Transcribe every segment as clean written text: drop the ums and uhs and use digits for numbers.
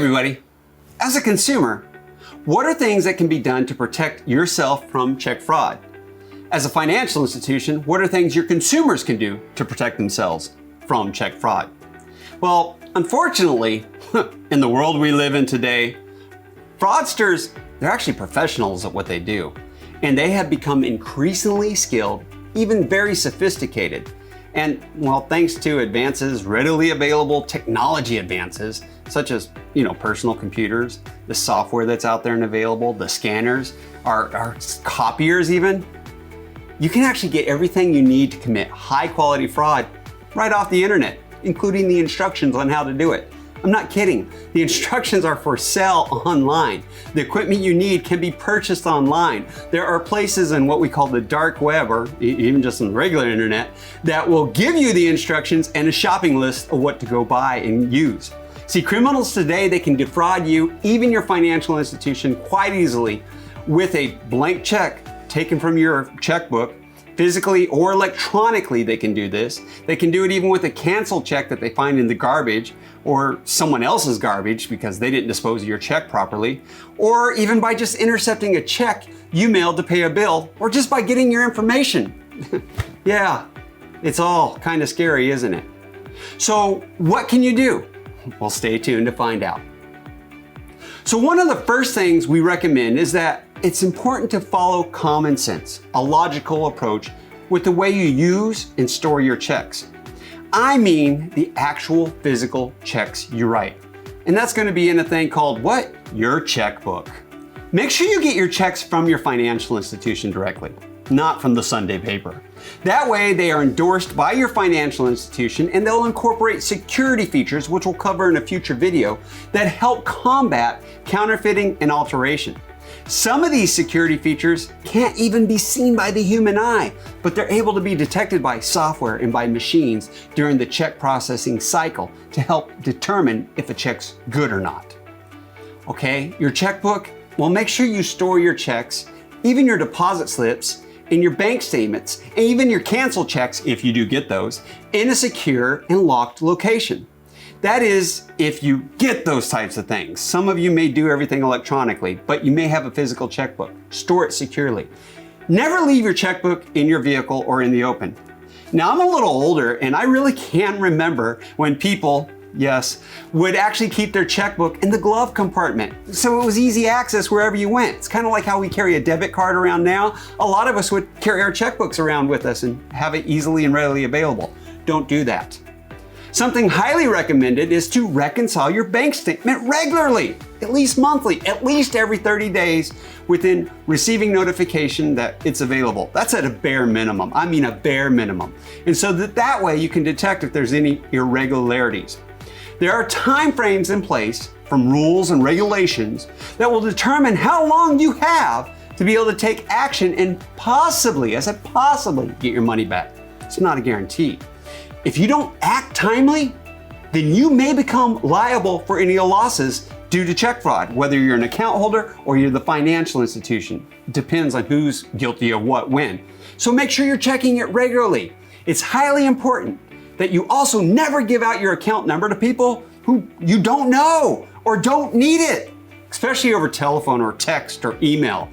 everybody. As a consumer, what are things that can be done to protect yourself from check fraud? As a financial institution, what are things your consumers can do to protect themselves from check fraud? Well, unfortunately, in the world we live in today, fraudsters, they're actually professionals at what they do. And they have become increasingly skilled, even very sophisticated. And well, thanks to advances, readily available technology advances, such as, personal computers, the software that's out there and available, the scanners, our copiers even, you can actually get everything you need to commit high quality fraud right off the internet, including the instructions on how to do it. I'm not kidding. The instructions are for sale online. The equipment you need can be purchased online. There are places in what we call the dark web, or even just on the regular internet, that will give you the instructions and a shopping list of what to go buy and use. See, criminals today, they can defraud you, even your financial institution, quite easily with a blank check taken from your checkbook. Physically or electronically, they can do this. They can do it even with a canceled check that they find in the garbage or someone else's garbage because they didn't dispose of your check properly, or even by just intercepting a check you mailed to pay a bill, or just by getting your information. Yeah, it's all kind of scary, isn't it? So what can you do? Well, stay tuned to find out. So one of the first things we recommend is that it's important to follow common sense, a logical approach with the way you use and store your checks. I mean the actual physical checks you write. And that's going to be in a thing called what? Your checkbook. Make sure you get your checks from your financial institution directly, not from the Sunday paper. That way they are endorsed by your financial institution, and they'll incorporate security features, which we'll cover in a future video, that help combat counterfeiting and alteration. Some of these security features can't even be seen by the human eye, but they're able to be detected by software and by machines during the check processing cycle to help determine if a check's good or not. Okay, your checkbook, well, make sure you store your checks, even your deposit slips, and your bank statements, and even your canceled checks, if you do get those, in a secure and locked location. That is, if you get those types of things. Some of you may do everything electronically, but you may have a physical checkbook. Store it securely. Never leave your checkbook in your vehicle or in the open. Now, I'm a little older, and I really can remember when people, yes, would actually keep their checkbook in the glove compartment. So it was easy access wherever you went. It's kind of like how we carry a debit card around now. A lot of us would carry our checkbooks around with us and have it easily and readily available. Don't do that. Something highly recommended is to reconcile your bank statement regularly, at least monthly, at least every 30 days within receiving notification that it's available. That's at a bare minimum. I mean a bare minimum. And so that way you can detect if there's any irregularities. There are time frames in place from rules and regulations that will determine how long you have to be able to take action and possibly, I said possibly, get your money back. It's not a guarantee. If you don't act timely, then you may become liable for any losses due to check fraud, whether you're an account holder or you're the financial institution. It depends on who's guilty of what when. So make sure you're checking it regularly. It's highly important that you also never give out your account number to people who you don't know or don't need it, especially over telephone or text or email.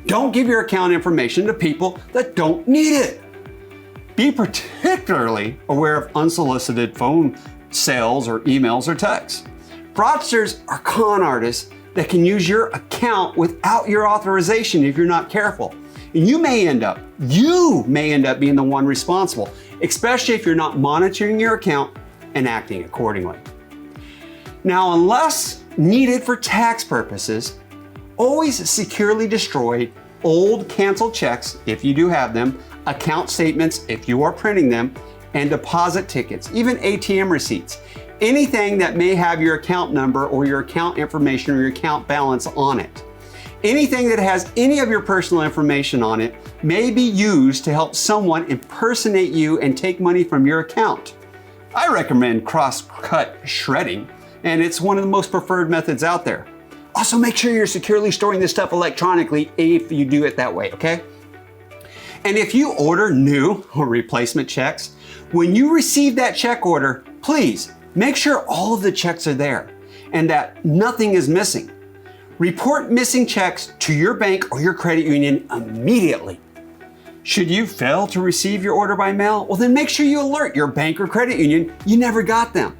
Don't give your account information to people that don't need it. Be particularly aware of unsolicited phone sales or emails or texts. Fraudsters are con artists that can use your account without your authorization if you're not careful. And you may end up being the one responsible, especially if you're not monitoring your account and acting accordingly. Now, unless needed for tax purposes, always securely destroy old canceled checks, if you do have them, account statements if you are printing them, and deposit tickets, even ATM receipts. Anything that may have your account number or your account information or your account balance on it. Anything that has any of your personal information on it may be used to help someone impersonate you and take money from your account. I recommend cross-cut shredding, and it's one of the most preferred methods out there. Also, make sure you're securely storing this stuff electronically if you do it that way, okay? And if you order new or replacement checks, when you receive that check order, please make sure all of the checks are there. and that nothing is missing. Report missing checks to your bank or your credit union immediately. Should you fail to receive your order by mail, well then make sure you alert your bank or credit union you never got them.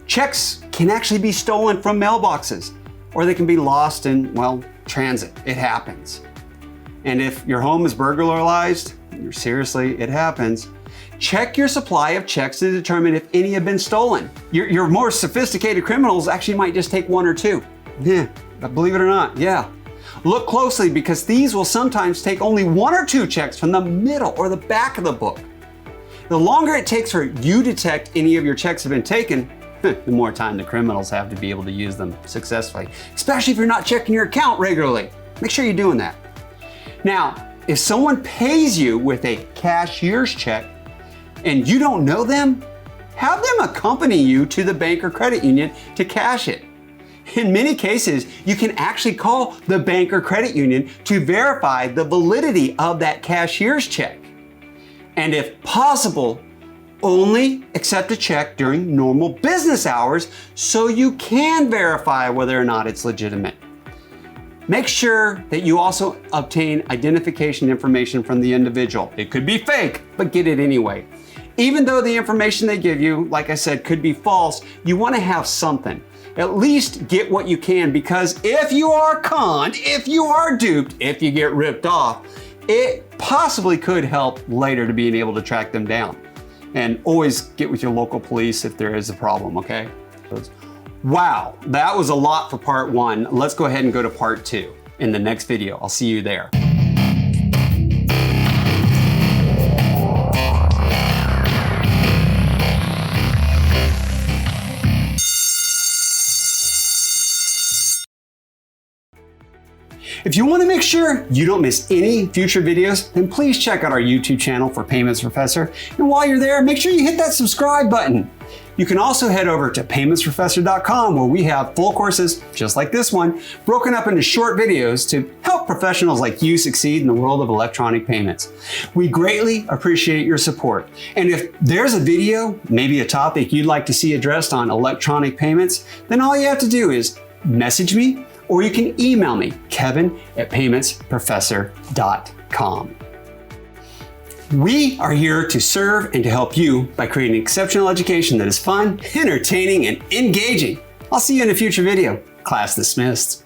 Checks can actually be stolen from mailboxes, or they can be lost in, well, transit. It happens. And if your home is burglarized, seriously, it happens, check your supply of checks to determine if any have been stolen. Your more sophisticated criminals actually might just take one or two. Yeah, believe it or not, yeah. Look closely because thieves will sometimes take only one or two checks from the middle or the back of the book. The longer it takes for you to detect any of your checks have been taken, the more time the criminals have to be able to use them successfully, especially if you're not checking your account regularly. Make sure you're doing that. Now, if someone pays you with a cashier's check and you don't know them, have them accompany you to the bank or credit union to cash it. In many cases, you can actually call the bank or credit union to verify the validity of that cashier's check. And if possible, only accept a check during normal business hours so you can verify whether or not it's legitimate. Make sure that you also obtain identification information from the individual. It could be fake, but get it anyway. Even though the information they give you, like I said, could be false, you want to have something. At least get what you can, because if you are conned, if you are duped, if you get ripped off, it possibly could help later to being able to track them down. And always get with your local police if there is a problem, okay? Wow, that was a lot for part one. Let's go ahead and go to part two in the next video. I'll see you there. If you want to make sure you don't miss any future videos, then please check out our YouTube channel for Payments Professor. And while you're there, make sure you hit that subscribe button. You can also head over to paymentsprofessor.com, where we have full courses just like this one, broken up into short videos to help professionals like you succeed in the world of electronic payments. We greatly appreciate your support. And if there's a video, maybe a topic you'd like to see addressed on electronic payments, then all you have to do is message me, or you can email me, kevin@paymentsprofessor.com. We are here to serve and to help you by creating exceptional education that is fun, entertaining, and engaging. I'll see you in a future video. Class dismissed.